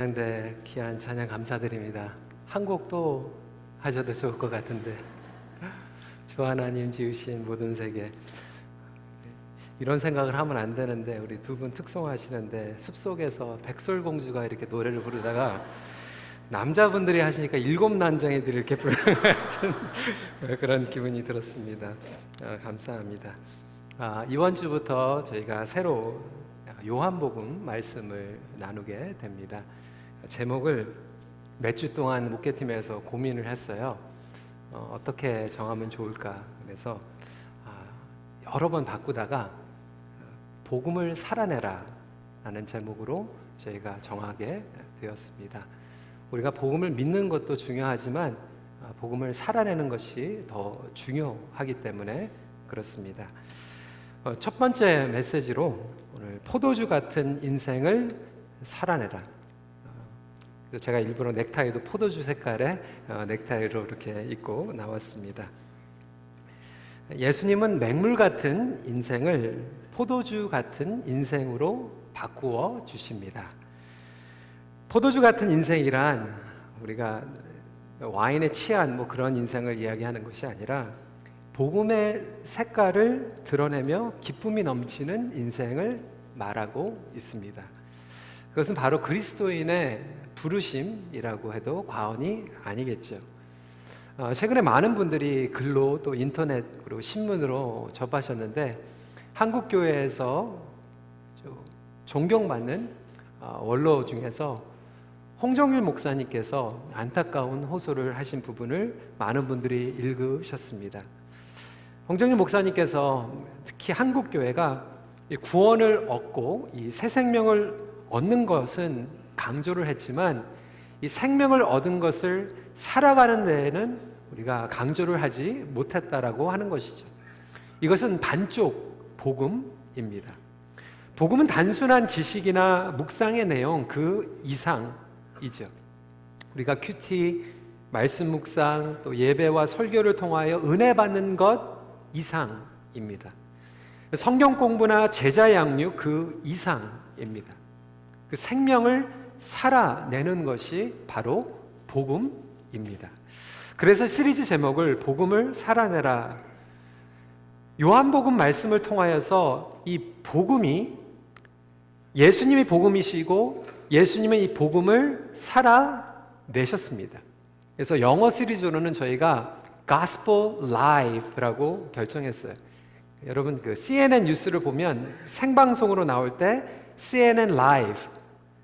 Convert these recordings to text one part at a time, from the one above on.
네, 귀한 찬양 감사드립니다. 한 곡도 하셔도 좋을 것 같은데, 주 하나님 지으신 모든 세계, 이런 생각을 하면 안 되는데 우리 두 분 특송하시는데 숲속에서 백설공주가 이렇게 노래를 부르다가 남자분들이 하시니까 일곱 난쟁이들이 이렇게 부르는 것 같은 그런 기분이 들었습니다. 감사합니다. 이번 주부터 저희가 새로 요한복음 말씀을 나누게 됩니다. 제목을 몇 주 동안 목회팀에서 고민을 했어요. 어떻게 정하면 좋을까. 그래서 여러 번 바꾸다가 복음을 살아내라 라는 제목으로 저희가 정하게 되었습니다. 우리가 복음을 믿는 것도 중요하지만 복음을 살아내는 것이 더 중요하기 때문에 그렇습니다. 첫 번째 메시지로 오늘 포도주 같은 인생을 살아내라. 제가 일부러 넥타이도 포도주 색깔의 넥타이로 이렇게 입고 나왔습니다. 예수님은 맹물 같은 인생을 포도주 같은 인생으로 바꾸어 주십니다. 포도주 같은 인생이란 우리가 와인에 취한 그런 인생을 이야기하는 것이 아니라 복음의 색깔을 드러내며 기쁨이 넘치는 인생을 말하고 있습니다. 그것은 바로 그리스도인의 부르심이라고 해도 과언이 아니겠죠. 최근에 많은 분들이 글로 또 인터넷 그리고 신문으로 접하셨는데 한국 교회에서 존경받는 원로 중에서 홍정일 목사님께서 안타까운 호소를 하신 부분을 많은 분들이 읽으셨습니다. 홍정일 목사님께서 특히 한국 교회가 구원을 얻고 이 새 생명을 얻는 것은 강조를 했지만 이 생명을 얻은 것을 살아가는 데에는 우리가 강조를 하지 못했다라고 하는 것이죠. 이것은 반쪽 복음입니다. 복음은 단순한 지식이나 묵상의 내용 그 이상이죠. 우리가 큐티, 말씀 묵상, 또 예배와 설교를 통하여 은혜 받는 것 이상입니다. 성경 공부나 제자 양육 그 이상입니다. 그 생명을 살아내는 것이 바로 복음입니다. 그래서 시리즈 제목을 복음을 살아내라. 요한복음 말씀을 통하여서 이 복음이 예수님이 복음이시고 예수님은 이 복음을 살아내셨습니다. 그래서 영어 시리즈로는 저희가 Gospel Live라고 결정했어요. 여러분 그 CNN 뉴스를 보면 생방송으로 나올 때 CNN Live,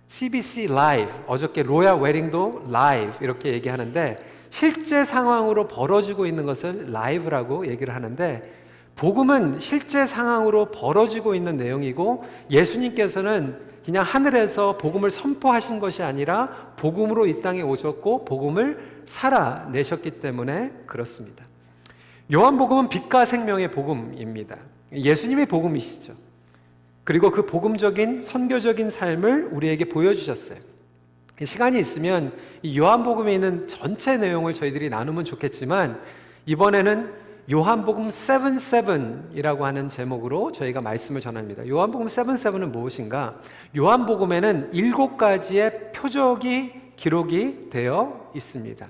CBC Live, 어저께 로얄 웨딩도 Live 이렇게 얘기하는데 실제 상황으로 벌어지고 있는 것을 라이브라고 얘기를 하는데 복음은 실제 상황으로 벌어지고 있는 내용이고 예수님께서는 그냥 하늘에서 복음을 선포하신 것이 아니라 복음으로 이 땅에 오셨고 복음을 살아내셨기 때문에 그렇습니다. 요한복음은 빛과 생명의 복음입니다. 예수님의 복음이시죠. 그리고 그 복음적인 선교적인 삶을 우리에게 보여주셨어요. 시간이 있으면 이 요한복음에 있는 전체 내용을 저희들이 나누면 좋겠지만 이번에는 요한복음 77이라고 하는 제목으로 저희가 말씀을 전합니다. 요한복음 77은 무엇인가? 요한복음에는 7가지의 표적이 기록이 되어 있습니다.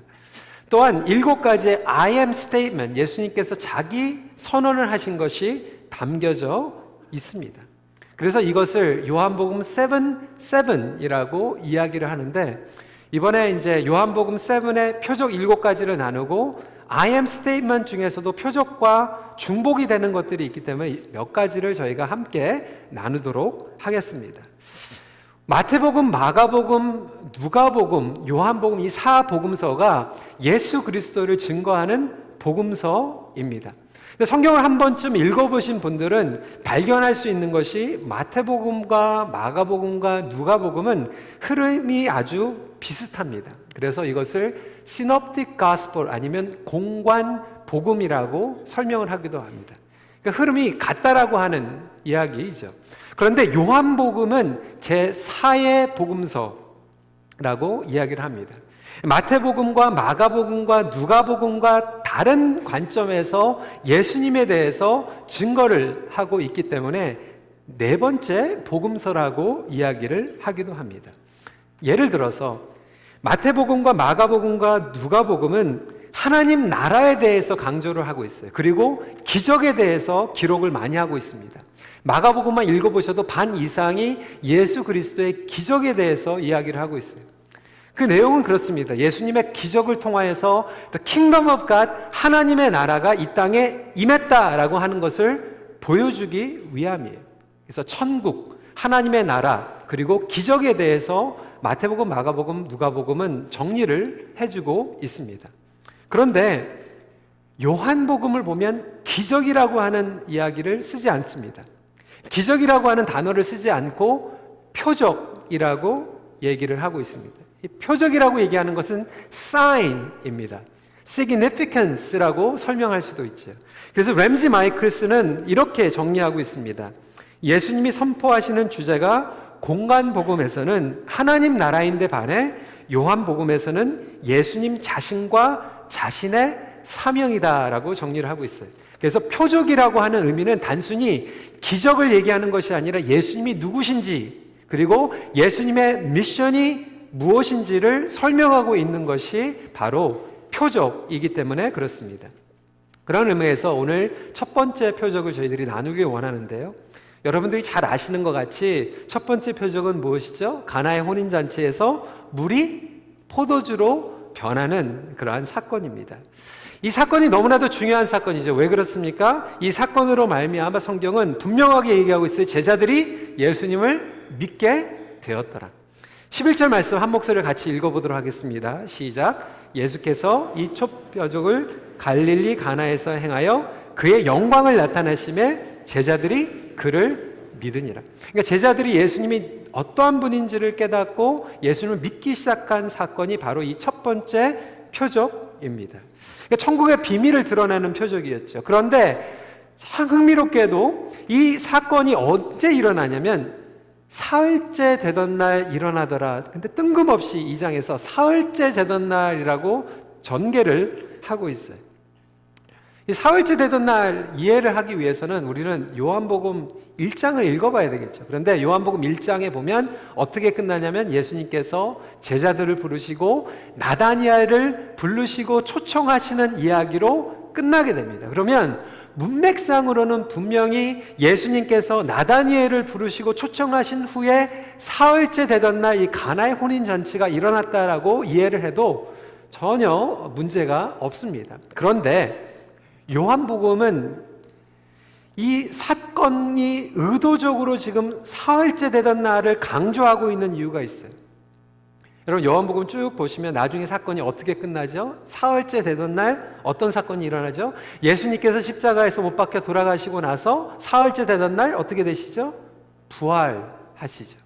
또한 7가지의 I am statement, 예수님께서 자기 선언을 하신 것이 담겨져 있습니다. 그래서 이것을 요한복음 77이라고 이야기를 하는데 이번에 이제 요한복음 7의 표적 7가지를 나누고 I am statement 중에서도 표적과 중복이 되는 것들이 있기 때문에 몇 가지를 저희가 함께 나누도록 하겠습니다. 마태복음, 마가복음, 누가복음, 요한복음 이 4복음서가 예수 그리스도를 증거하는 복음서입니다. 성경을 한 번쯤 읽어보신 분들은 발견할 수 있는 것이 마태복음과 마가복음과 누가복음은 흐름이 아주 비슷합니다. 그래서 이것을 시놉틱 가스펠 아니면 공관 복음이라고 설명을 하기도 합니다. 그러니까 흐름이 같다라고 하는 이야기이죠. 그런데 요한복음은 제4의 복음서라고 이야기를 합니다. 마태복음과 마가복음과 누가복음과 다른 관점에서 예수님에 대해서 증거를 하고 있기 때문에 네 번째 복음서라고 이야기를 하기도 합니다. 예를 들어서 마태복음과 마가복음과 누가복음은 하나님 나라에 대해서 강조를 하고 있어요. 그리고 기적에 대해서 기록을 많이 하고 있습니다. 마가복음만 읽어보셔도 반 이상이 예수 그리스도의 기적에 대해서 이야기를 하고 있어요. 그 내용은 그렇습니다. 예수님의 기적을 통하여서 The Kingdom of God, 하나님의 나라가 이 땅에 임했다라고 하는 것을 보여주기 위함이에요. 그래서 천국, 하나님의 나라, 그리고 기적에 대해서 마태복음, 마가복음, 누가복음은 정리를 해주고 있습니다. 그런데 요한복음을 보면 기적이라고 하는 이야기를 쓰지 않습니다. 기적이라고 하는 단어를 쓰지 않고 표적이라고 얘기를 하고 있습니다. 이 표적이라고 얘기하는 것은 sign입니다. significance라고 설명할 수도 있죠. 그래서 램지 마이클스는 이렇게 정리하고 있습니다. 예수님이 선포하시는 주제가 공간복음에서는 하나님 나라인데 반해 요한복음에서는 예수님 자신과 자신의 사명이다라고 정리를 하고 있어요. 그래서 표적이라고 하는 의미는 단순히 기적을 얘기하는 것이 아니라 예수님이 누구신지, 그리고 예수님의 미션이 무엇인지를 설명하고 있는 것이 바로 표적이기 때문에 그렇습니다. 그런 의미에서 오늘 첫 번째 표적을 저희들이 나누길 원하는데요. 여러분들이 잘 아시는 것 같이 첫 번째 표적은 무엇이죠? 가나의 혼인잔치에서 물이 포도주로 변하는 그러한 사건입니다. 이 사건이 너무나도 중요한 사건이죠. 왜 그렇습니까? 이 사건으로 말미암아 성경은 분명하게 얘기하고 있어요. 제자들이 예수님을 믿게 되었더라. 11절 말씀 한 목소리를 같이 읽어보도록 하겠습니다. 시작. 예수께서 이 첫 표적을 갈릴리 가나에서 행하여 그의 영광을 나타내심에 제자들이 그를 믿으니라. 그러니까 제자들이 예수님이 어떠한 분인지를 깨닫고 예수님을 믿기 시작한 사건이 바로 이 첫 번째 표적입니다. 그러니까 천국의 비밀을 드러내는 표적이었죠. 그런데 참 흥미롭게도 이 사건이 언제 일어나냐면 사흘째 되던 날 일어나더라. 근데 뜬금없이 이 장에서 사흘째 되던 날이라고 전개를 하고 있어요. 이 사흘째 되던 날 이해를 하기 위해서는 우리는 요한복음 1장을 읽어봐야 되겠죠. 그런데 요한복음 1장에 보면 어떻게 끝나냐면 예수님께서 제자들을 부르시고 나다니엘을 부르시고 초청하시는 이야기로 끝나게 됩니다. 그러면 문맥상으로는 분명히 예수님께서 나다니엘을 부르시고 초청하신 후에 사흘째 되던 날 이 가나의 혼인잔치가 일어났다라고 이해를 해도 전혀 문제가 없습니다. 그런데 요한복음은 이 사건이 의도적으로 지금 사흘째 되던 날을 강조하고 있는 이유가 있어요. 여러분 요한복음 쭉 보시면 나중에 사건이 어떻게 끝나죠? 사흘째 되던 날 어떤 사건이 일어나죠? 예수님께서 십자가에서 못 박혀 돌아가시고 나서 사흘째 되던 날 어떻게 되시죠? 부활하시죠.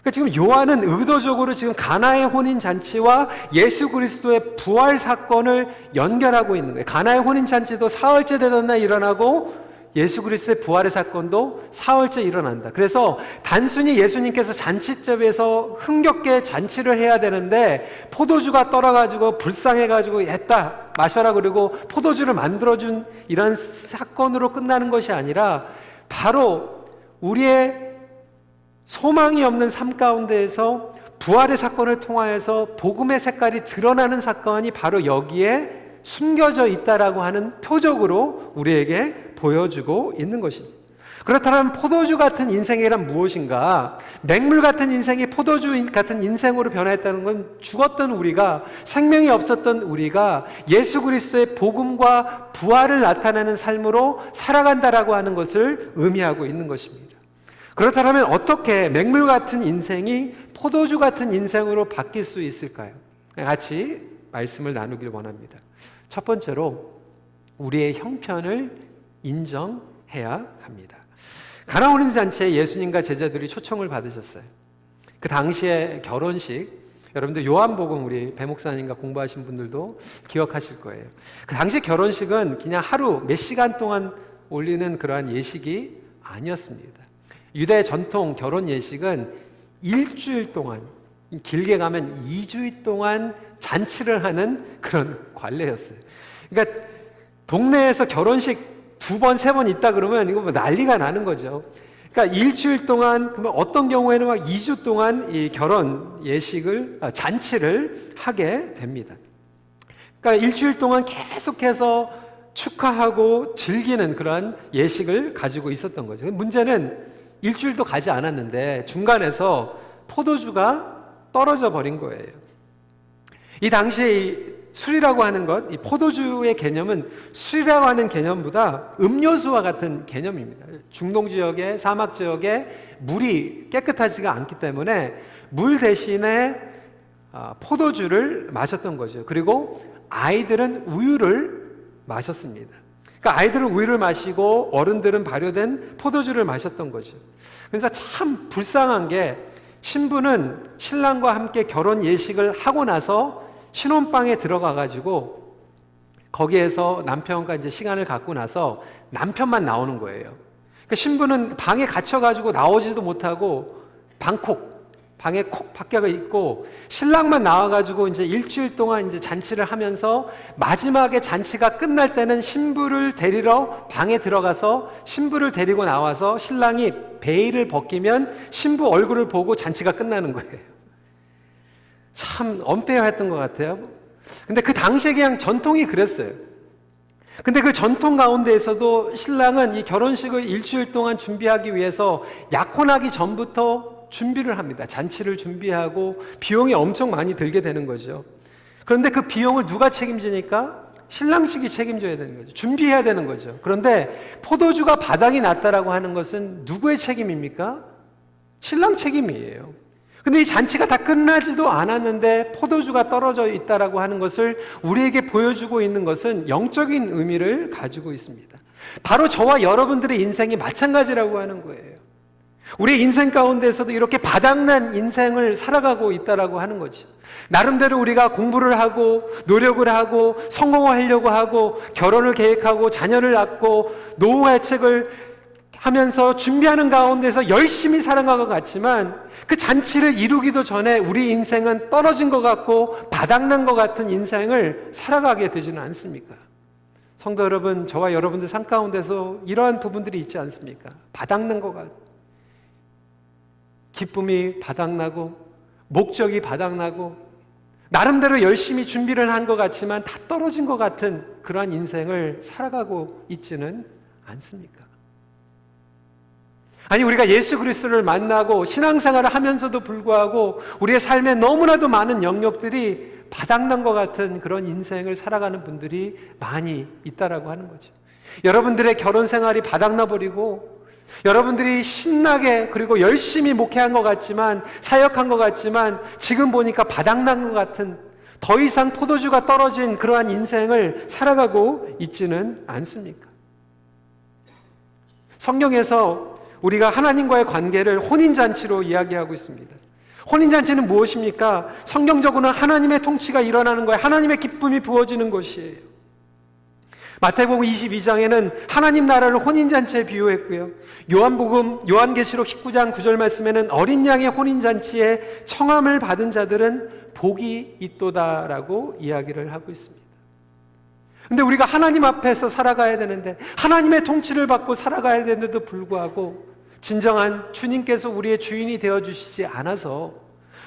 그러니까 지금 요한은 의도적으로 지금 가나의 혼인잔치와 예수 그리스도의 부활 사건을 연결하고 있는 거예요. 가나의 혼인잔치도 사흘째 되던 날 일어나고 예수 그리스도의 부활의 사건도 사흘째 일어난다. 그래서 단순히 예수님께서 잔치집에서 흥겹게 잔치를 해야 되는데 포도주가 떨어가지고 불쌍해가지고 했다 마셔라 그리고 포도주를 만들어준 이런 사건으로 끝나는 것이 아니라 바로 우리의 소망이 없는 삶 가운데에서 부활의 사건을 통하여서 복음의 색깔이 드러나는 사건이 바로 여기에 숨겨져 있다라고 하는 표적으로 우리에게 보여주고 있는 것입니다. 그렇다면 포도주 같은 인생이란 무엇인가? 맹물 같은 인생이 포도주 같은 인생으로 변화했다는 건 죽었던 우리가, 생명이 없었던 우리가 예수 그리스도의 복음과 부활을 나타내는 삶으로 살아간다라고 하는 것을 의미하고 있는 것입니다. 그렇다면 어떻게 맹물 같은 인생이 포도주 같은 인생으로 바뀔 수 있을까요? 같이 말씀을 나누길 원합니다. 첫 번째로 우리의 형편을 인정해야 합니다. 가나 혼인잔치에 예수님과 제자들이 초청을 받으셨어요. 그 당시에 결혼식, 여러분들 요한복음 우리 배 목사님과 공부하신 분들도 기억하실 거예요. 그 당시 결혼식은 그냥 하루 몇 시간 동안 올리는 그러한 예식이 아니었습니다. 유대 전통 결혼 예식은 일주일 동안, 길게 가면 2주 동안 잔치를 하는 그런 관례였어요. 그러니까 동네에서 결혼식 2번, 3번 있다 그러면 이거 뭐 난리가 나는 거죠. 그러니까 그러니까 일주일 동안, 그러면 어떤 경우에는 막 2주 동안 이 결혼 예식을, 잔치를 하게 됩니다. 그러니까 일주일 동안 계속해서 축하하고 즐기는 그러한 예식을 가지고 있었던 거죠. 문제는 일주일도 가지 않았는데 중간에서 포도주가 떨어져 버린 거예요. 이 당시에 술이라고 하는 것, 이 포도주의 개념은 술이라고 하는 개념보다 음료수와 같은 개념입니다. 중동 지역에, 사막 지역에 물이 깨끗하지가 않기 때문에 물 대신에 포도주를 마셨던 거죠. 그리고 아이들은 우유를 마셨습니다. 그러니까 아이들은 우유를 마시고 어른들은 발효된 포도주를 마셨던 거죠. 그래서 참 불쌍한 게, 신부는 신랑과 함께 결혼 예식을 하고 나서 신혼방에 들어가 가지고 거기에서 남편과 이제 시간을 갖고 나서 남편만 나오는 거예요. 그러니까 신부는 방에 갇혀 가지고 나오지도 못하고 방에 콕 박혀 있고, 신랑만 나와 가지고 이제 일주일 동안 이제 잔치를 하면서 마지막에 잔치가 끝날 때는 신부를 데리러 방에 들어가서 신부를 데리고 나와서 신랑이 베일을 벗기면 신부 얼굴을 보고 잔치가 끝나는 거예요. 참 언페어했던 것 같아요. 근데 그 당시에 그냥 전통이 그랬어요. 근데 그 전통 가운데에서도 신랑은 이 결혼식을 일주일 동안 준비하기 위해서 약혼하기 전부터 준비를 합니다. 잔치를 준비하고 비용이 엄청 많이 들게 되는 거죠. 그런데 그 비용을 누가 책임지니까? 신랑 측이 책임져야 되는 거죠. 준비해야 되는 거죠. 그런데 포도주가 바닥이 났다라고 하는 것은 누구의 책임입니까? 신랑 책임이에요. 근데 이 잔치가 다 끝나지도 않았는데 포도주가 떨어져 있다라고 하는 것을 우리에게 보여주고 있는 것은 영적인 의미를 가지고 있습니다. 바로 저와 여러분들의 인생이 마찬가지라고 하는 거예요. 우리 인생 가운데서도 이렇게 바닥난 인생을 살아가고 있다라고 하는 거죠. 나름대로 우리가 공부를 하고 노력을 하고 성공하려고 하고 결혼을 계획하고 자녀를 낳고 노후 대책을 하면서 준비하는 가운데서 열심히 살아간 것 같지만, 그 잔치를 이루기도 전에 우리 인생은 떨어진 것 같고 바닥난 것 같은 인생을 살아가게 되지는 않습니까? 성도 여러분, 저와 여러분들 삶 가운데서 이러한 부분들이 있지 않습니까? 바닥난 것 같고, 기쁨이 바닥나고 목적이 바닥나고 나름대로 열심히 준비를 한 것 같지만 다 떨어진 것 같은 그러한 인생을 살아가고 있지는 않습니까? 아니, 우리가 예수 그리스도를 만나고 신앙생활을 하면서도 불구하고 우리의 삶에 너무나도 많은 영역들이 바닥난 것 같은 그런 인생을 살아가는 분들이 많이 있다라고 하는 거죠. 여러분들의 결혼 생활이 바닥나 버리고 여러분들이 신나게 그리고 열심히 목회한 것 같지만, 사역한 것 같지만 지금 보니까 바닥난 것 같은, 더 이상 포도주가 떨어진 그러한 인생을 살아가고 있지는 않습니까? 성경에서 우리가 하나님과의 관계를 혼인잔치로 이야기하고 있습니다. 혼인잔치는 무엇입니까? 성경적으로는 하나님의 통치가 일어나는 거예요. 하나님의 기쁨이 부어지는 것이에요. 마태복음 22장에는 하나님 나라를 혼인잔치에 비유했고요. 요한계시록 19장 9절 말씀에는 어린 양의 혼인잔치에 청함을 받은 자들은 복이 있도다라고 이야기를 하고 있습니다. 근데 우리가 하나님 앞에서 살아가야 되는데, 하나님의 통치를 받고 살아가야 되는데도 불구하고 진정한 주님께서 우리의 주인이 되어주시지 않아서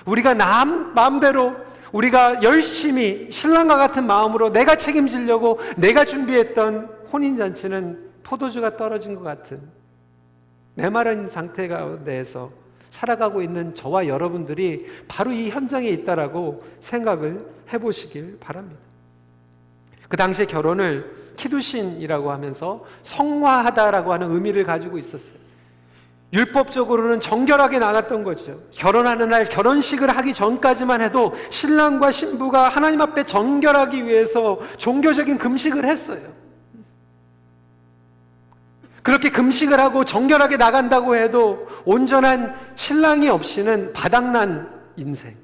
우리가 마음대로 우리가 열심히 신랑과 같은 마음으로 내가 책임지려고 내가 준비했던 혼인잔치는 포도주가 떨어진 것 같은 메마른 상태 가운데에서 살아가고 있는 저와 여러분들이 바로 이 현장에 있다라고 생각을 해보시길 바랍니다. 그 당시에 결혼을 키두신이라고 하면서 성화하다라고 하는 의미를 가지고 있었어요. 율법적으로는 정결하게 나갔던 거죠. 결혼하는 날 결혼식을 하기 전까지만 해도 신랑과 신부가 하나님 앞에 정결하기 위해서 종교적인 금식을 했어요. 그렇게 금식을 하고 정결하게 나간다고 해도 온전한 신랑이 없이는 바닥난 인생.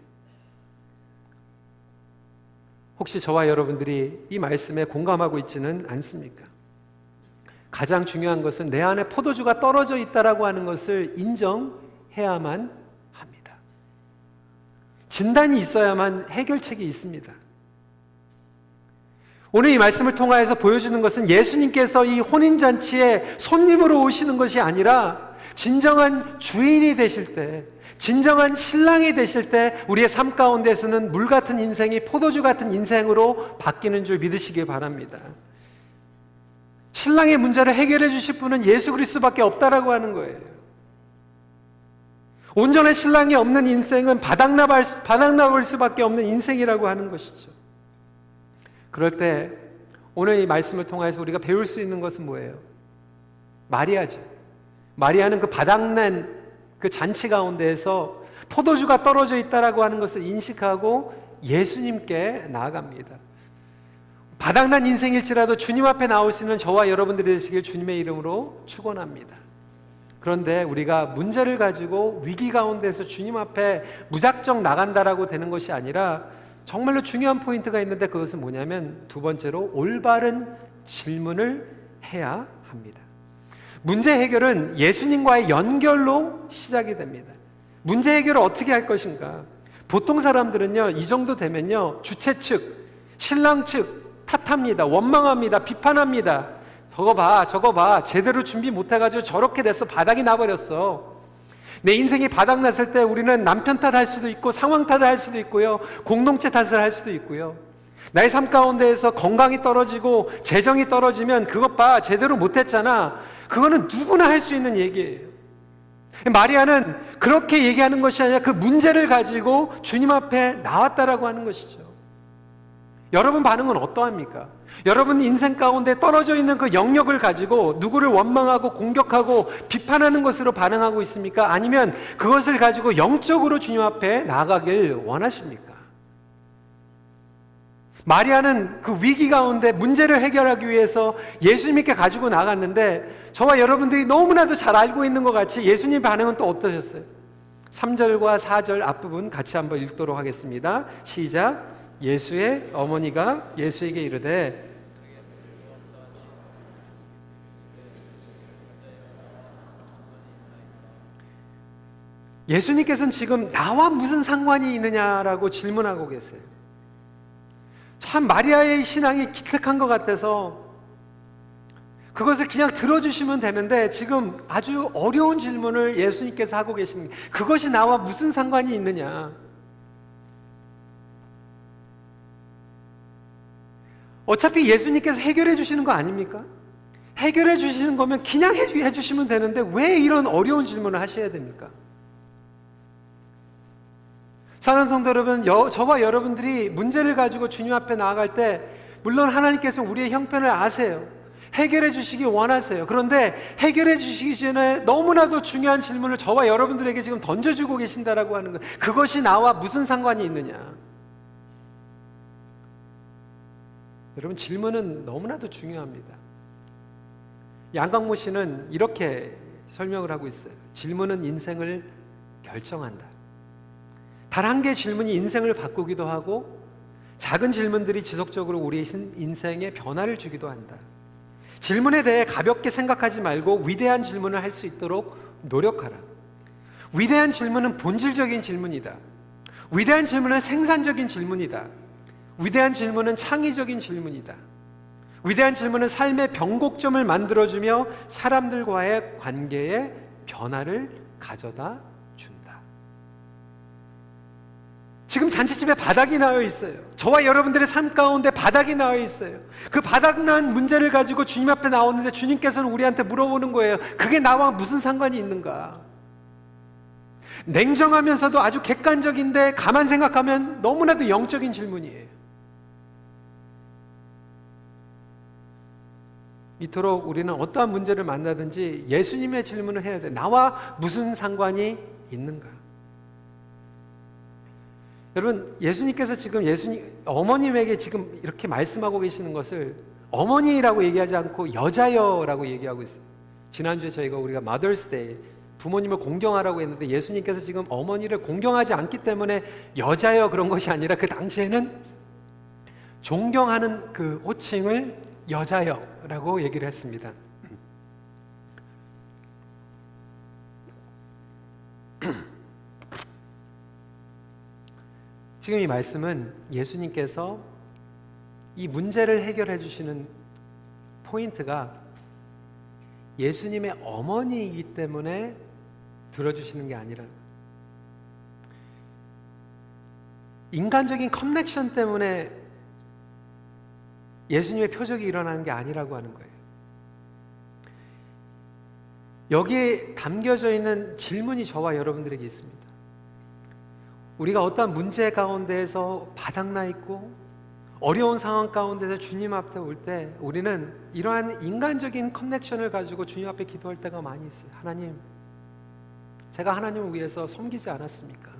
혹시 저와 여러분들이 이 말씀에 공감하고 있지는 않습니까? 가장 중요한 것은 내 안에 포도주가 떨어져 있다라고 하는 것을 인정해야만 합니다. 진단이 있어야만 해결책이 있습니다. 오늘 이 말씀을 통하여서 보여주는 것은 예수님께서 이 혼인잔치에 손님으로 오시는 것이 아니라 진정한 주인이 되실 때, 진정한 신랑이 되실 때 우리의 삶 가운데서는 물 같은 인생이 포도주 같은 인생으로 바뀌는 줄 믿으시기 바랍니다. 신랑의 문제를 해결해 주실 분은 예수 그리스도밖에 없다라고 하는 거예요. 온전한 신랑이 없는 인생은 바닥나볼 수밖에 없는 인생이라고 하는 것이죠. 그럴 때 오늘 이 말씀을 통해서 우리가 배울 수 있는 것은 뭐예요? 마리아죠. 마리아는 그 바닥난 그 잔치 가운데에서 포도주가 떨어져 있다라고 하는 것을 인식하고 예수님께 나아갑니다. 바닥난 인생일지라도 주님 앞에 나올 수 있는 저와 여러분들이 되시길 주님의 이름으로 축원합니다. 그런데 우리가 문제를 가지고 위기 가운데서 주님 앞에 무작정 나간다라고 되는 것이 아니라 정말로 중요한 포인트가 있는데 그것은 뭐냐면 두 번째로 올바른 질문을 해야 합니다. 문제 해결은 예수님과의 연결로 시작이 됩니다. 문제 해결을 어떻게 할 것인가? 보통 사람들은요, 이 정도 되면요, 주체 측, 신랑 측 탓합니다. 원망합니다. 비판합니다. 저거 봐. 제대로 준비 못해가지고 저렇게 돼서 바닥이 나버렸어. 내 인생이 바닥났을 때 우리는 남편 탓할 수도 있고 상황 탓을 할 수도 있고요. 공동체 탓을 할 수도 있고요. 나의 삶 가운데에서 건강이 떨어지고 재정이 떨어지면 그것 봐. 제대로 못했잖아. 그거는 누구나 할 수 있는 얘기예요. 마리아는 그렇게 얘기하는 것이 아니라 그 문제를 가지고 주님 앞에 나왔다라고 하는 것이죠. 여러분 반응은 어떠합니까? 여러분 인생 가운데 떨어져 있는 그 영역을 가지고 누구를 원망하고 공격하고 비판하는 것으로 반응하고 있습니까? 아니면 그것을 가지고 영적으로 주님 앞에 나아가길 원하십니까? 마리아는 그 위기 가운데 문제를 해결하기 위해서 예수님께 가지고 나갔는데 저와 여러분들이 너무나도 잘 알고 있는 것 같이 예수님 반응은 또 어떠셨어요? 3절과 4절 앞부분 같이 한번 읽도록 하겠습니다. 시작. 예수의 어머니가 예수에게 이르되 예수님께서는 지금 나와 무슨 상관이 있느냐라고 질문하고 계세요. 참 마리아의 신앙이 기특한 것 같아서 그것을 그냥 들어주시면 되는데 지금 아주 어려운 질문을 예수님께서 하고 계시는 그것이 나와 무슨 상관이 있느냐. 어차피 예수님께서 해결해 주시는 거 아닙니까? 해결해 주시는 거면 그냥 해 주시면 되는데 왜 이런 어려운 질문을 하셔야 됩니까? 사랑하는 성도 여러분, 저와 여러분들이 문제를 가지고 주님 앞에 나아갈 때 물론 하나님께서 우리의 형편을 아세요. 해결해 주시기 원하세요. 그런데 해결해 주시기 전에 너무나도 중요한 질문을 저와 여러분들에게 지금 던져주고 계신다라고 하는 거예요. 그것이 나와 무슨 상관이 있느냐? 여러분 질문은 너무나도 중요합니다. 양강모 씨는 이렇게 설명을 하고 있어요. 질문은 인생을 결정한다. 단 한 개의 질문이 인생을 바꾸기도 하고 작은 질문들이 지속적으로 우리의 인생에 변화를 주기도 한다. 질문에 대해 가볍게 생각하지 말고 위대한 질문을 할 수 있도록 노력하라. 위대한 질문은 본질적인 질문이다. 위대한 질문은 생산적인 질문이다. 위대한 질문은 창의적인 질문이다. 위대한 질문은 삶의 변곡점을 만들어주며 사람들과의 관계에 변화를 가져다 준다. 지금 잔치집에 바닥이 나와 있어요. 저와 여러분들의 삶 가운데 바닥이 나와 있어요. 그 바닥난 문제를 가지고 주님 앞에 나오는데 주님께서는 우리한테 물어보는 거예요. 그게 나와 무슨 상관이 있는가? 냉정하면서도 아주 객관적인데 가만 생각하면 너무나도 영적인 질문이에요. 이토록 우리는 어떠한 문제를 만나든지 예수님의 질문을 해야 돼. 나와 무슨 상관이 있는가? 여러분, 예수님께서 지금 어머님에게 지금 이렇게 말씀하고 계시는 것을 어머니라고 얘기하지 않고 여자여라고 얘기하고 있어요. 지난주에 우리가 마더스데이, 부모님을 공경하라고 했는데 예수님께서 지금 어머니를 공경하지 않기 때문에 여자여 그런 것이 아니라 그 당시에는 존경하는 그 호칭을 여자여라고 얘기를 했습니다. 지금 이 말씀은 예수님께서 이 문제를 해결해 주시는 포인트가 예수님의 어머니이기 때문에 들어주시는 게 아니라 인간적인 커넥션 때문에 예수님의 표적이 일어나는 게 아니라고 하는 거예요. 여기에 담겨져 있는 질문이 저와 여러분들에게 있습니다. 우리가 어떠한 문제 가운데에서 바닥나 있고 어려운 상황 가운데서 주님 앞에 올 때 우리는 이러한 인간적인 커넥션을 가지고 주님 앞에 기도할 때가 많이 있어요. 하나님, 제가 하나님을 위해서 섬기지 않았습니까?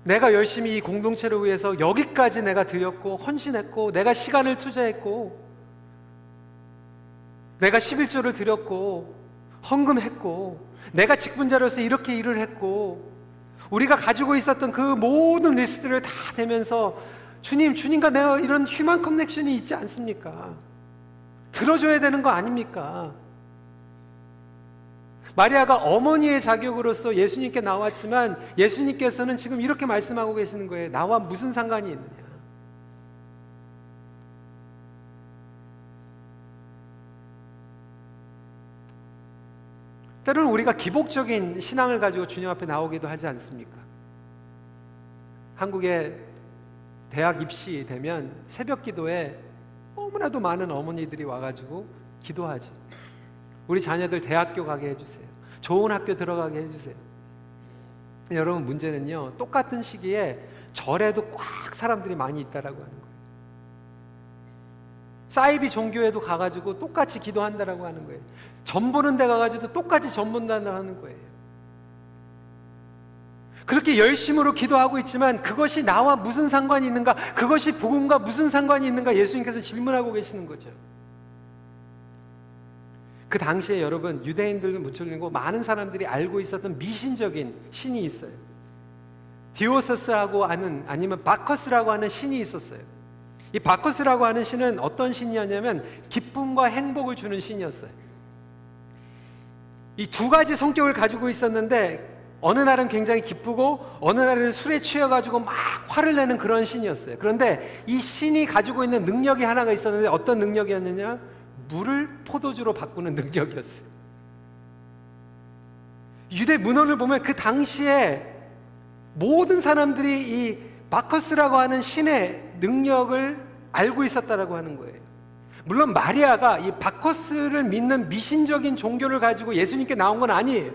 내가 열심히 이 공동체를 위해서 여기까지 내가 드렸고 헌신했고 내가 시간을 투자했고 내가 11조를 드렸고 헌금했고 내가 직분자로서 이렇게 일을 했고 우리가 가지고 있었던 그 모든 리스트를 다 대면서 주님과 내가 이런 휴먼 커넥션이 있지 않습니까? 들어줘야 되는 거 아닙니까? 마리아가 어머니의 자격으로서 예수님께 나왔지만 예수님께서는 지금 이렇게 말씀하고 계시는 거예요. 나와 무슨 상관이 있느냐? 때로는 우리가 기복적인 신앙을 가지고 주님 앞에 나오기도 하지 않습니까? 한국에 대학 입시되면 새벽 기도에 너무나도 많은 어머니들이 와가지고 기도하죠. 우리 자녀들 대학교 가게 해주세요. 좋은 학교 들어가게 해주세요. 여러분, 문제는요, 똑같은 시기에 절에도 꽉 사람들이 많이 있다라고 하는 거예요. 사이비 종교에도 가가지고 똑같이 기도한다라고 하는 거예요. 점 보는 데 가가지고 똑같이 점 본다고 하는 거예요. 그렇게 열심으로 기도하고 있지만 그것이 나와 무슨 상관이 있는가? 그것이 복음과 무슨 상관이 있는가? 예수님께서 질문하고 계시는 거죠. 그 당시에 여러분, 유대인들도 무척이고 많은 사람들이 알고 있었던 미신적인 신이 있어요. 디오서스라고 하는, 아니면 바커스라고 하는 신이 있었어요. 이 바커스라고 하는 신은 어떤 신이었냐면 기쁨과 행복을 주는 신이었어요. 이 두 가지 성격을 가지고 있었는데 어느 날은 굉장히 기쁘고 어느 날은 술에 취해가지고 막 화를 내는 그런 신이었어요. 그런데 이 신이 가지고 있는 능력이 하나가 있었는데 어떤 능력이었느냐? 물을 포도주로 바꾸는 능력이었어요. 유대 문헌을 보면 그 당시에 모든 사람들이 이 바커스라고 하는 신의 능력을 알고 있었다라고 하는 거예요. 물론 마리아가 이 바커스를 믿는 미신적인 종교를 가지고 예수님께 나온 건 아니에요.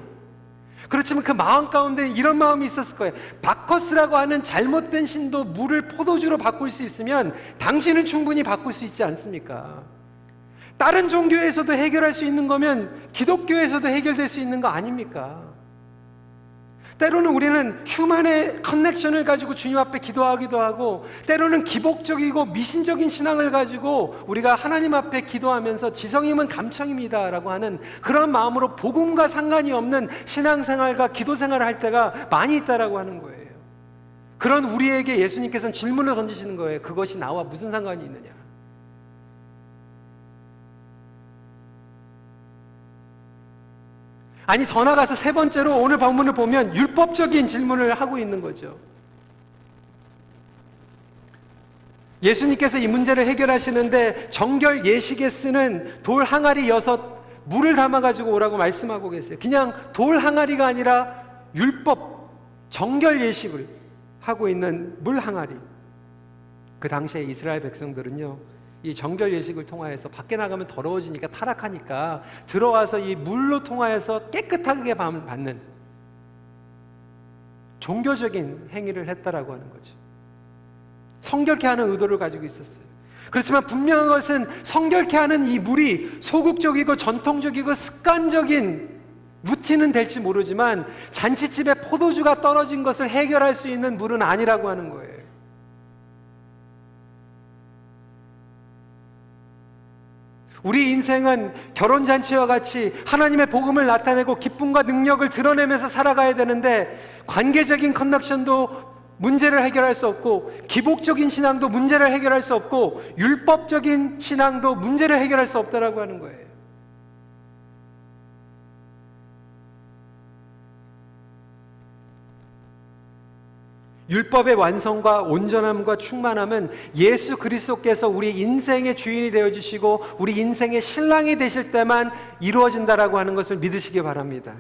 그렇지만 그 마음 가운데 이런 마음이 있었을 거예요. 바커스라고 하는 잘못된 신도 물을 포도주로 바꿀 수 있으면 당신은 충분히 바꿀 수 있지 않습니까? 다른 종교에서도 해결할 수 있는 거면 기독교에서도 해결될 수 있는 거 아닙니까? 때로는 우리는 휴먼의 커넥션을 가지고 주님 앞에 기도하기도 하고 때로는 기복적이고 미신적인 신앙을 가지고 우리가 하나님 앞에 기도하면서 지성이면 감청입니다 라고 하는 그런 마음으로 복음과 상관이 없는 신앙생활과 기도생활을 할 때가 많이 있다라고 하는 거예요. 그런 우리에게 예수님께서는 질문을 던지시는 거예요. 그것이 나와 무슨 상관이 있느냐? 아니, 더 나아가서 세 번째로 오늘 본문을 보면 율법적인 질문을 하고 있는 거죠. 예수님께서 이 문제를 해결하시는데 정결 예식에 쓰는 돌 항아리 6 물을 담아가지고 오라고 말씀하고 계세요. 그냥 돌 항아리가 아니라 율법 정결 예식을 하고 있는 물 항아리. 그 당시에 이스라엘 백성들은요, 이 정결 예식을 통하여서 밖에 나가면 더러워지니까 타락하니까 들어와서 이 물로 통하여서 깨끗하게 받는 종교적인 행위를 했다라고 하는 거죠. 성결케 하는 의도를 가지고 있었어요. 그렇지만 분명한 것은 성결케 하는 이 물이 소극적이고 전통적이고 습관적인 루틴은 될지 모르지만 잔치집에 포도주가 떨어진 것을 해결할 수 있는 물은 아니라고 하는 거예요. 우리 인생은 결혼잔치와 같이 하나님의 복음을 나타내고 기쁨과 능력을 드러내면서 살아가야 되는데 관계적인 커넥션도 문제를 해결할 수 없고 기복적인 신앙도 문제를 해결할 수 없고 율법적인 신앙도 문제를 해결할 수 없다라고 하는 거예요. 율법의 완성과 온전함과 충만함은 예수 그리스도께서 우리 인생의 주인이 되어주시고 우리 인생의 신랑이 되실 때만 이루어진다라고 하는 것을 믿으시기 바랍니다.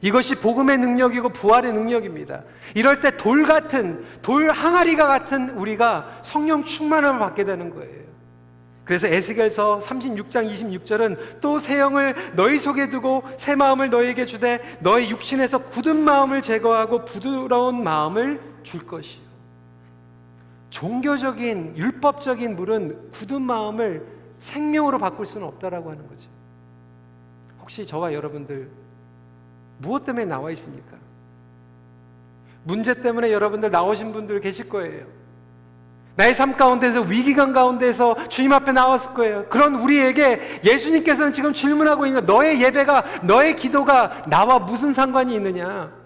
이것이 복음의 능력이고 부활의 능력입니다. 이럴 때 돌 항아리가 같은 우리가 성령 충만함을 받게 되는 거예요. 그래서 에스겔서 36장 26절은 또 새 영을 너희 속에 두고 새 마음을 너희에게 주되 너희 육신에서 굳은 마음을 제거하고 부드러운 마음을 줄 것이요. 종교적인 율법적인 물은 굳은 마음을 생명으로 바꿀 수는 없다라고 하는 거죠. 혹시 저와 여러분들 무엇 때문에 나와 있습니까? 문제 때문에 여러분들 나오신 분들 계실 거예요. 나의 삶 가운데서 위기감 가운데서 주님 앞에 나왔을 거예요. 그런 우리에게 예수님께서는 지금 질문하고 있는 거, 너의 예배가, 너의 기도가 나와 무슨 상관이 있느냐?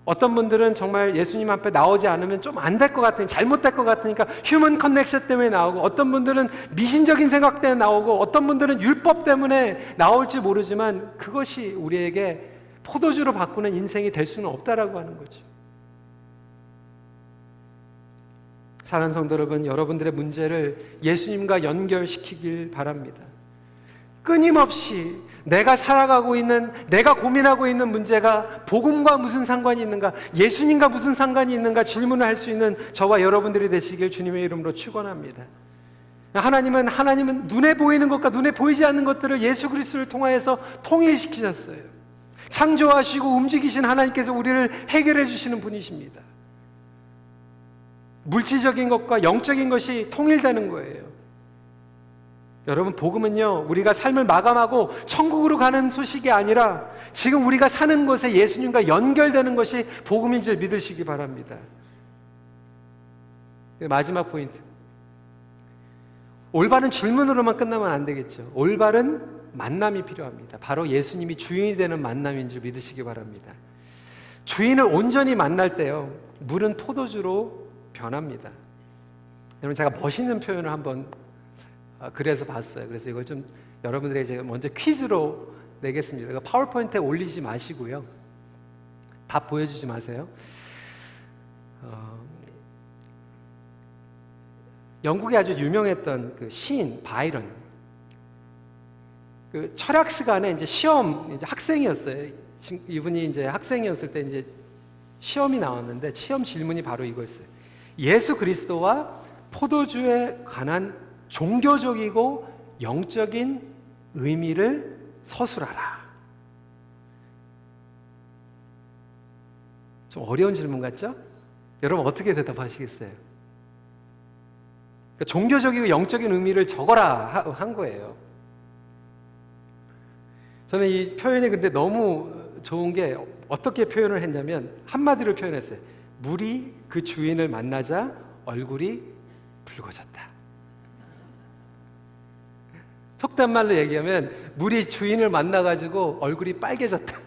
어떤 분들은 정말 예수님 앞에 나오지 않으면 좀 안 될 것 같으니, 잘못될 것 같으니까 휴먼 커넥션 때문에 나오고, 어떤 분들은 미신적인 생각 때문에 나오고, 어떤 분들은 율법 때문에 나올지 모르지만 그것이 우리에게 포도주로 바꾸는 인생이 될 수는 없다라고 하는 거죠. 사랑하는 성도 여러분, 여러분들의 문제를 예수님과 연결시키길 바랍니다. 끊임없이 내가 살아가고 있는, 내가 고민하고 있는 문제가 복음과 무슨 상관이 있는가, 예수님과 무슨 상관이 있는가 질문을 할 수 있는 저와 여러분들이 되시길 주님의 이름으로 축원합니다. 하나님은 눈에 보이는 것과 눈에 보이지 않는 것들을 예수 그리스도를 통하여서 통일시키셨어요. 창조하시고 움직이신 하나님께서 우리를 해결해 주시는 분이십니다. 물질적인 것과 영적인 것이 통일되는 거예요. 여러분, 복음은요, 우리가 삶을 마감하고 천국으로 가는 소식이 아니라 지금 우리가 사는 곳에 예수님과 연결되는 것이 복음인 줄 믿으시기 바랍니다. 마지막 포인트. 올바른 질문으로만 끝나면 안 되겠죠. 올바른 만남이 필요합니다. 바로 예수님이 주인이 되는 만남인 줄 믿으시기 바랍니다. 주인을 온전히 만날 때요, 물은 포도주로 변합니다. 여러분, 제가 멋있는 표현을 한번 그래서 봤어요. 그래서 이걸 좀 여러분들에게 제가 먼저 퀴즈로 내겠습니다. 이거 파워포인트에 올리지 마시고요. 답 보여주지 마세요. 영국에 아주 유명했던 그 시인 바이런, 그 철학 시간에 이제 시험, 이제 학생이었어요. 이분이 이제 학생이었을 때 이제 시험이 나왔는데 시험 질문이 바로 이거였어요. 예수 그리스도와 포도주에 관한 종교적이고 영적인 의미를 서술하라. 좀 어려운 질문 같죠? 여러분 어떻게 대답하시겠어요? 그러니까 종교적이고 영적인 의미를 적어라 한 거예요. 저는 이 표현이 근데 너무 좋은 게 어떻게 표현을 했냐면 한마디로 표현했어요. 물이 그 주인을 만나자 얼굴이 붉어졌다. 속된 말로 얘기하면 물이 주인을 만나가지고 얼굴이 빨개졌다.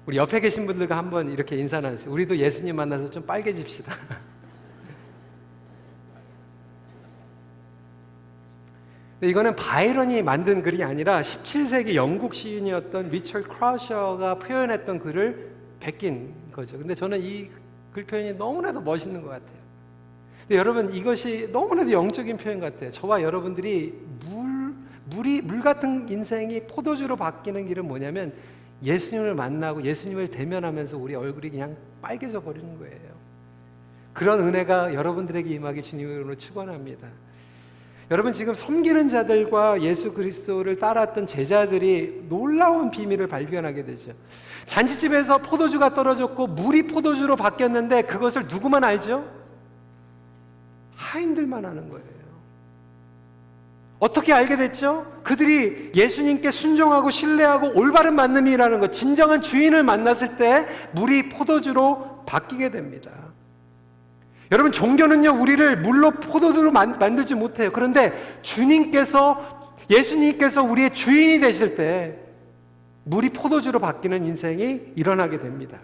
우리 옆에 계신 분들과 한번 이렇게 인사 나누세요. 우리도 예수님 만나서 좀 빨개집시다. 이거는 바이런이 만든 글이 아니라 17세기 영국 시인이었던 미첼 크라셔가 표현했던 글을 베낀 거죠. 근데 저는 이 글 표현이 너무나도 멋있는 것 같아요. 근데 여러분, 이것이 너무나도 영적인 표현 같아요. 저와 여러분들이 물 같은 인생이 포도주로 바뀌는 길은 뭐냐면 예수님을 만나고 예수님을 대면하면서 우리 얼굴이 그냥 빨개져 버리는 거예요. 그런 은혜가 여러분들에게 임하기 주님의 이름으로 축원합니다. 여러분, 지금 섬기는 자들과 예수 그리스도를 따랐던 제자들이 놀라운 비밀을 발견하게 되죠. 잔치집에서 포도주가 떨어졌고 물이 포도주로 바뀌었는데 그것을 누구만 알죠? 하인들만 아는 거예요. 어떻게 알게 됐죠? 그들이 예수님께 순종하고 신뢰하고 올바른 만남이라는 것, 진정한 주인을 만났을 때 물이 포도주로 바뀌게 됩니다. 여러분, 종교는요, 우리를 물로 포도주로 만들지 못해요. 그런데 예수님께서 우리의 주인이 되실 때 물이 포도주로 바뀌는 인생이 일어나게 됩니다.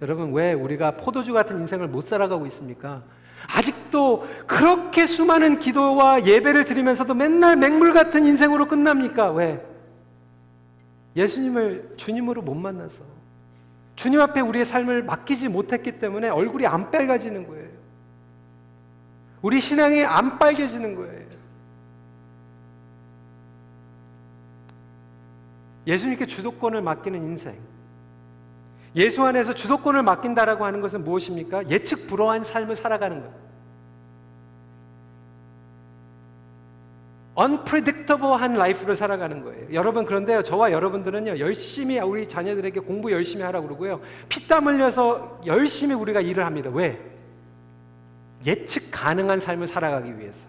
여러분, 왜 우리가 포도주 같은 인생을 못 살아가고 있습니까? 아직도 그렇게 수많은 기도와 예배를 드리면서도 맨날 맹물 같은 인생으로 끝납니까? 왜? 예수님을 주님으로 못 만나서. 주님 앞에 우리의 삶을 맡기지 못했기 때문에 얼굴이 안 빨개지는 거예요. 우리 신앙이 안 빨개지는 거예요. 예수님께 주도권을 맡기는 인생, 예수 안에서 주도권을 맡긴다라고 하는 것은 무엇입니까? 예측 불허한 삶을 살아가는 것, unpredictable한 라이프를 살아가는 거예요. 여러분, 그런데요, 저와 여러분들은요, 열심히 우리 자녀들에게 공부 열심히 하라고 그러고요, 피땀 흘려서 열심히 우리가 일을 합니다. 왜? 예측 가능한 삶을 살아가기 위해서.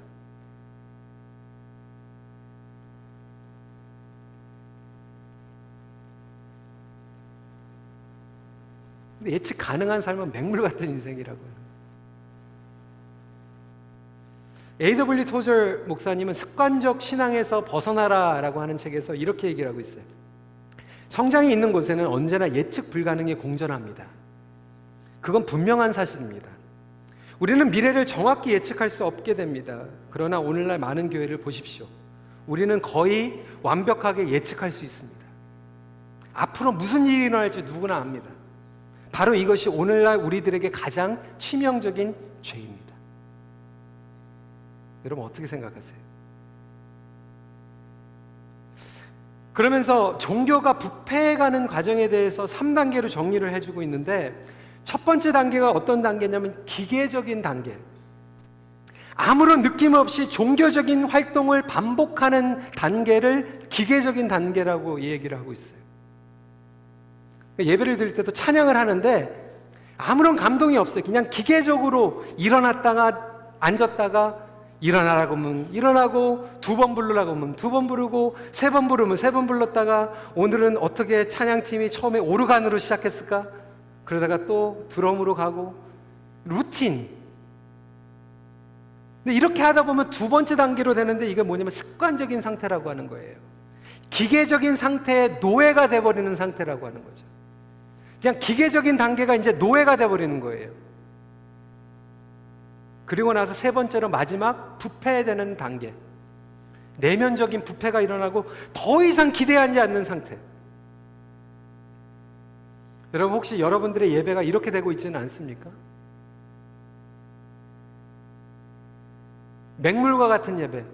근데 예측 가능한 삶은 맹물 같은 인생이라고요. A.W. 토절 목사님은 습관적 신앙에서 벗어나라라고 하는 책에서 이렇게 얘기를 하고 있어요. 성장이 있는 곳에는 언제나 예측 불가능이 공존합니다. 그건 분명한 사실입니다. 우리는 미래를 정확히 예측할 수 없게 됩니다. 그러나 오늘날 많은 교회를 보십시오. 우리는 거의 완벽하게 예측할 수 있습니다. 앞으로 무슨 일이 일어날지 누구나 압니다. 바로 이것이 오늘날 우리들에게 가장 치명적인 죄입니다. 여러분, 어떻게 생각하세요? 그러면서 종교가 부패해가는 과정에 대해서 3단계로 정리를 해주고 있는데, 첫 번째 단계가 어떤 단계냐면 기계적인 단계. 아무런 느낌 없이 종교적인 활동을 반복하는 단계를 기계적인 단계라고 얘기를 하고 있어요. 예배를 드릴 때도 찬양을 하는데 아무런 감동이 없어요. 그냥 기계적으로 일어났다가 앉았다가 일어나라고 하면 일어나고, 2번 부르라고 하면 2번 부르고, 3번 부르면 3번 불렀다가, 오늘은 어떻게 찬양팀이 처음에 오르간으로 시작했을까? 그러다가 또 드럼으로 가고, 루틴. 근데 이렇게 하다 보면 두 번째 단계로 되는데, 이게 뭐냐면 습관적인 상태라고 하는 거예요. 기계적인 상태에 노예가 돼버리는 상태라고 하는 거죠. 그냥 기계적인 단계가 이제 노예가 돼버리는 거예요. 그리고 나서 세 번째로 마지막 부패되는 단계, 내면적인 부패가 일어나고 더 이상 기대하지 않는 상태. 여러분, 혹시 여러분들의 예배가 이렇게 되고 있지는 않습니까? 맹물과 같은 예배.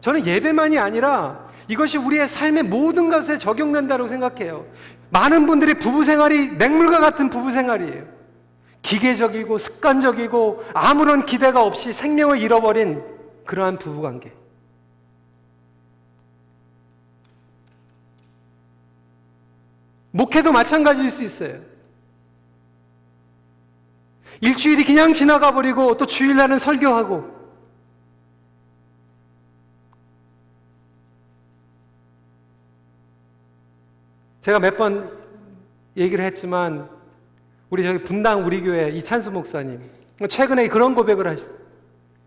저는 예배만이 아니라 이것이 우리의 삶의 모든 것에 적용된다고 생각해요. 많은 분들이 부부 생활이 맹물과 같은 부부 생활이에요. 기계적이고 습관적이고 아무런 기대가 없이 생명을 잃어버린 그러한 부부 관계. 목회도 마찬가지일 수 있어요. 일주일이 그냥 지나가 버리고 또 주일날은 설교하고, 제가 몇 번 얘기를 했지만 우리 저기 분당 우리 교회 이찬수 목사님 최근에 그런 고백을 하시더라고요.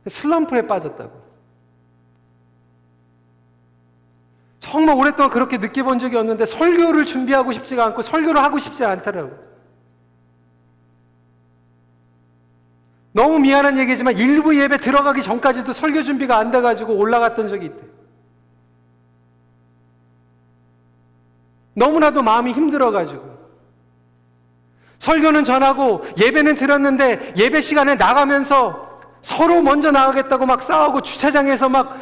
슬럼프에 빠졌다고. 정말 오랫동안 그렇게 느껴본 적이 없는데 설교를 준비하고 싶지가 않고 설교를 하고 싶지 않더라고요. 너무 미안한 얘기지만 일부 예배 들어가기 전까지도 설교 준비가 안 돼가지고 올라갔던 적이 있대요. 너무나도 마음이 힘들어가지고. 설교는 전하고 예배는 들었는데 예배 시간에 나가면서 서로 먼저 나가겠다고 막 싸우고, 주차장에서 막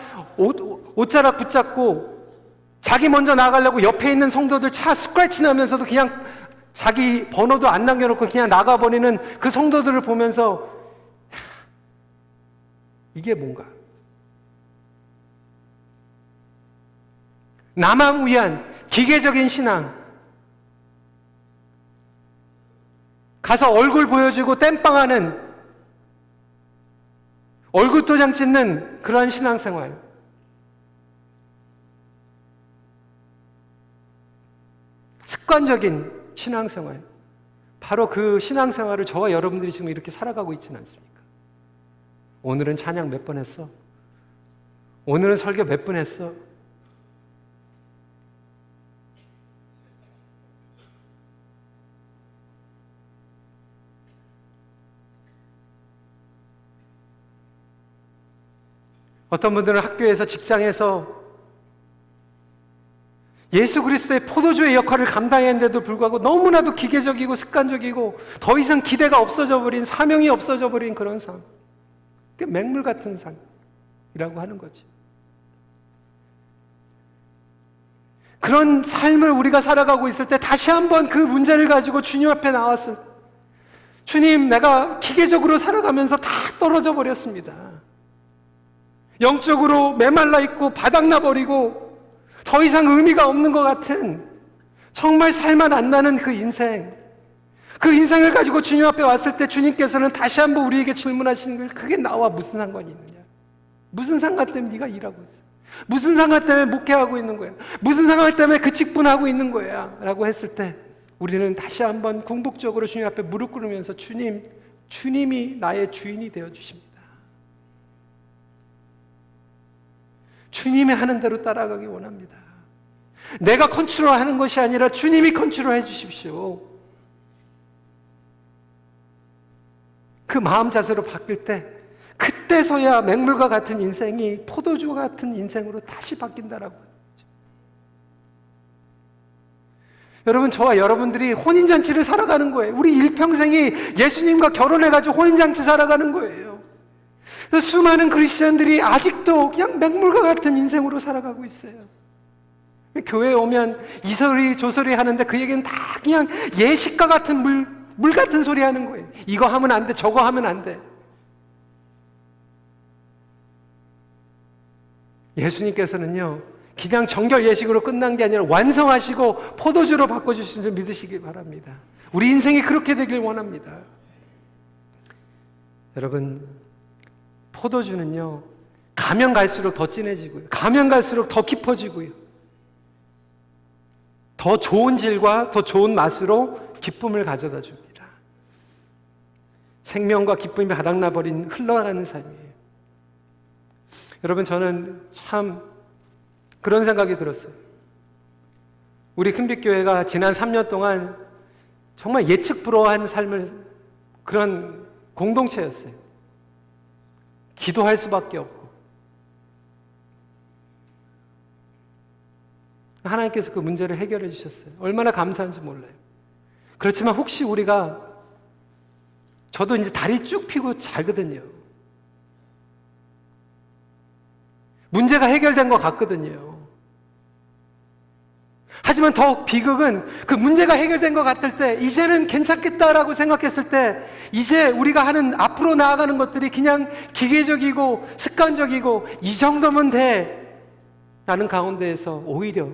옷자락 붙잡고, 자기 먼저 나가려고 옆에 있는 성도들 차 스크래치 나면서도 그냥 자기 번호도 안 남겨놓고 그냥 나가버리는 그 성도들을 보면서 이게 뭔가? 나만 위한 기계적인 신앙. 가서 얼굴 보여주고 땜빵하는, 얼굴 도장 찍는 그러한 신앙생활. 습관적인 신앙생활. 바로 그 신앙생활을 저와 여러분들이 지금 이렇게 살아가고 있지는 않습니까? 오늘은 찬양 몇 번 했어? 오늘은 설교 몇 번 했어? 어떤 분들은 학교에서, 직장에서 예수 그리스도의 포도주의 역할을 감당했는데도 불구하고 너무나도 기계적이고 습관적이고 더 이상 기대가 없어져 버린, 사명이 없어져 버린 그런 삶. 그게 맹물 같은 삶이라고 하는 거지. 그런 삶을 우리가 살아가고 있을 때 다시 한번 그 문제를 가지고 주님 앞에 나왔을 때, 주님, 내가 기계적으로 살아가면서 다 떨어져 버렸습니다. 영적으로 메말라 있고 바닥나 버리고 더 이상 의미가 없는 것 같은, 정말 살맛 안 나는 그 인생, 그 인생을 가지고 주님 앞에 왔을 때 주님께서는 다시 한번 우리에게 질문하시는 거예요. 그게 나와 무슨 상관이 있느냐? 무슨 상관 때문에 네가 일하고 있어? 무슨 상관 때문에 목회하고 있는 거야? 무슨 상관 때문에 그 직분하고 있는 거야? 라고 했을 때 우리는 다시 한번 궁극적으로 주님 앞에 무릎 꿇으면서 주님이 나의 주인이 되어주십니다. 주님이 하는 대로 따라가기 원합니다. 내가 컨트롤하는 것이 아니라 주님이 컨트롤해 주십시오. 그 마음 자세로 바뀔 때 그때서야 맹물과 같은 인생이 포도주와 같은 인생으로 다시 바뀐다라고 하죠. 여러분, 저와 여러분들이 혼인잔치를 살아가는 거예요. 우리 일평생이 예수님과 결혼해가지고 혼인잔치 살아가는 거예요. 수많은 크리스천들이 아직도 그냥 맹물과 같은 인생으로 살아가고 있어요. 교회에 오면 이소리 저소리 하는데 그 얘기는 다 그냥 예식과 같은 물 같은 소리 하는 거예요. 이거 하면 안 돼, 저거 하면 안 돼. 예수님께서는요, 그냥 정결 예식으로 끝난 게 아니라 완성하시고 포도주로 바꿔주신 줄 믿으시기 바랍니다. 우리 인생이 그렇게 되길 원합니다. 여러분, 포도주는요, 가면 갈수록 더 진해지고요, 가면 갈수록 더 깊어지고요, 더 좋은 질과 더 좋은 맛으로 기쁨을 가져다 줍니다. 생명과 기쁨이 바닥나버린 흘러가는 삶이에요. 여러분, 저는 참 그런 생각이 들었어요. 우리 큰빛교회가 지난 3년 동안 정말 예측 불허한 삶을, 그런 공동체였어요. 기도할 수밖에 없고, 하나님께서 그 문제를 해결해 주셨어요. 얼마나 감사한지 몰라요. 그렇지만 혹시 우리가, 저도 이제 다리 쭉 펴고 자거든요. 문제가 해결된 것 같거든요. 하지만 더 비극은 그 문제가 해결된 것 같을 때, 이제는 괜찮겠다라고 생각했을 때, 이제 우리가 하는 앞으로 나아가는 것들이 그냥 기계적이고 습관적이고 이 정도면 돼 라는 가운데에서 오히려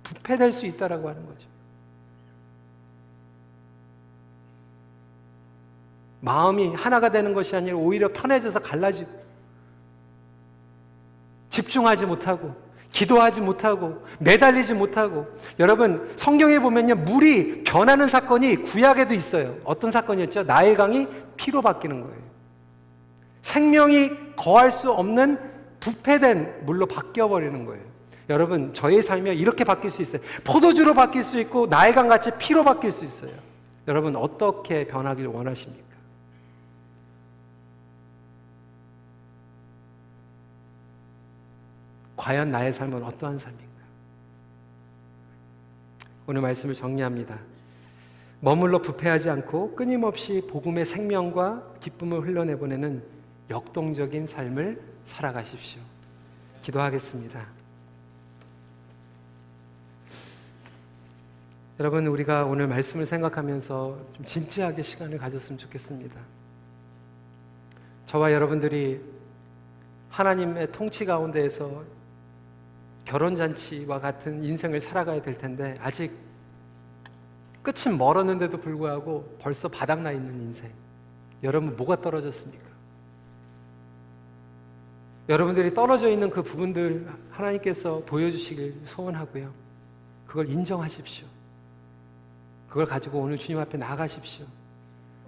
부패될 수 있다라고 하는 거죠. 마음이 하나가 되는 것이 아니라 오히려 편해져서 갈라지고, 집중하지 못하고, 기도하지 못하고, 매달리지 못하고. 여러분, 성경에 보면요, 물이 변하는 사건이 구약에도 있어요. 어떤 사건이었죠? 나일 강이 피로 바뀌는 거예요. 생명이 거할 수 없는 부패된 물로 바뀌어버리는 거예요. 여러분, 저의 삶이 이렇게 바뀔 수 있어요. 포도주로 바뀔 수 있고 나일 강같이 피로 바뀔 수 있어요. 여러분, 어떻게 변하기를 원하십니까? 과연 나의 삶은 어떠한 삶인가? 오늘 말씀을 정리합니다. 머물러 부패하지 않고 끊임없이 복음의 생명과 기쁨을 흘러내보내는 역동적인 삶을 살아가십시오. 기도하겠습니다. 여러분, 우리가 오늘 말씀을 생각하면서 좀 진지하게 시간을 가졌으면 좋겠습니다. 저와 여러분들이 하나님의 통치 가운데에서 결혼잔치와 같은 인생을 살아가야 될 텐데, 아직 끝은 멀었는데도 불구하고 벌써 바닥나 있는 인생. 여러분, 뭐가 떨어졌습니까? 여러분들이 떨어져 있는 그 부분들 하나님께서 보여주시길 소원하고요, 그걸 인정하십시오. 그걸 가지고 오늘 주님 앞에 나가십시오.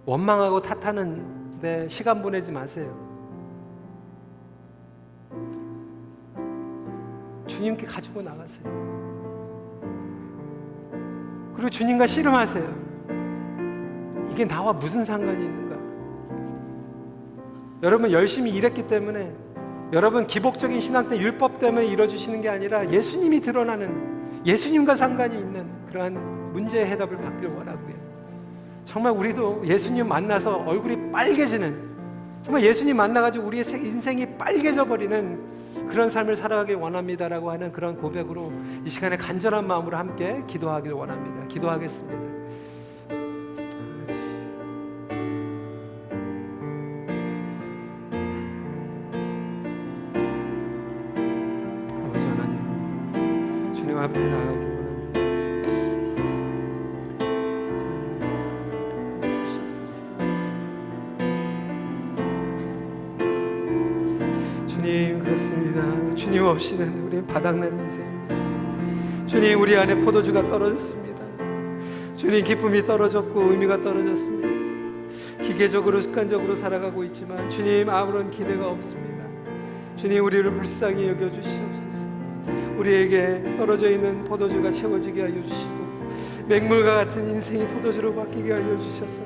원망하고 탓하는데 시간 보내지 마세요. 주님께 가지고 나가세요. 그리고 주님과 씨름하세요. 이게 나와 무슨 상관이 있는가? 여러분, 열심히 일했기 때문에, 여러분 기복적인 신앙 때 율법 때문에 이루어지시는 게 아니라 예수님이 드러나는, 예수님과 상관이 있는 그러한 문제의 해답을 받기를 원하고요. 정말 우리도 예수님 만나서 얼굴이 빨개지는, 정말 예수님 만나가지고 우리의 인생이 빨개져 버리는 그런 삶을 살아가길 원합니다라고 하는 그런 고백으로 이 시간에 간절한 마음으로 함께 기도하길 원합니다. 기도하겠습니다. 아버지 하나님, 주님 앞에 나아가길 원합니다. 주님, 그렇습니다. 주님 없이는 우리는 바닥난 인생입니다. 주님, 우리 안에 포도주가 떨어졌습니다. 주님, 기쁨이 떨어졌고 의미가 떨어졌습니다. 기계적으로 습관적으로 살아가고 있지만 주님, 아무런 기대가 없습니다. 주님, 우리를 불쌍히 여겨주시옵소서. 우리에게 떨어져 있는 포도주가 채워지게 하여 주시고 맹물과 같은 인생이 포도주로 바뀌게 하여 주셔서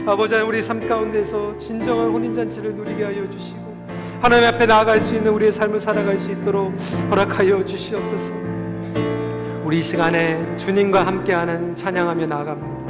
아버지 하나님, 우리 삶 가운데서 진정한 혼인잔치를 누리게 하여 주시고 하나님 앞에 나아갈 수 있는 우리의 삶을 살아갈 수 있도록 허락하여 주시옵소서. 우리 이 시간에 주님과 함께하는 찬양하며 나아갑니다.